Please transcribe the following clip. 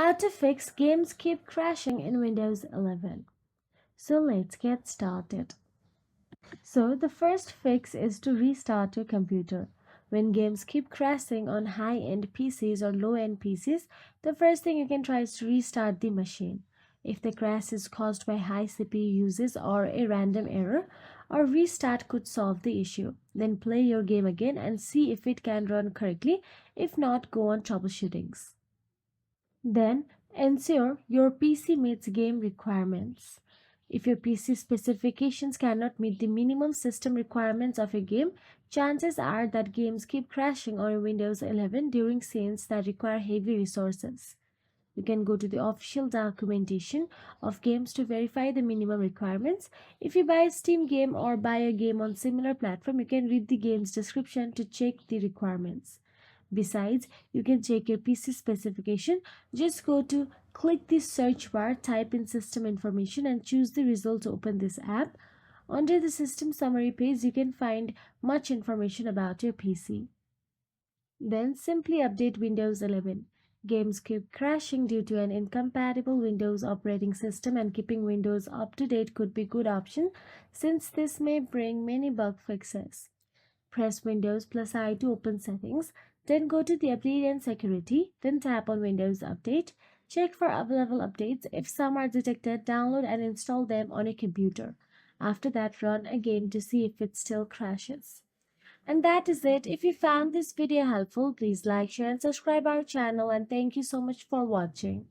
How to fix games keep crashing in Windows 11. So let's get started. So the first fix is to restart your computer. When games keep crashing on high-end PCs or low-end PCs, the first thing you can try is to restart the machine. If the crash is caused by high CPU uses or a random error, a restart could solve the issue. Then play your game again and see if it can run correctly. If not, go on troubleshootings. Then ensure your PC meets game requirements. If your PC specifications cannot meet the minimum system requirements of a game, chances are that games keep crashing on Windows 11 during scenes that require heavy resources. You can go to the official documentation of games to verify the minimum requirements. If you buy a Steam game or buy a game on similar platform, you can read the game's description to check the requirements. Besides, you can check your PC specification. Just go to click the search bar, type in system information and choose the result to open this app. Under the system summary page, you can find much information about your PC. Then simply update Windows 11. Games keep crashing due to an incompatible Windows operating system, and keeping Windows up to date could be a good option since this may bring many bug fixes. Press Windows plus I to open settings, then go to the update and security, then tap on Windows Update. Check for available updates. If some are detected, download and install them on a computer. After that, run again to see if it still crashes. And that is it. If you found this video helpful, please like, share and subscribe our channel, and thank you so much for watching.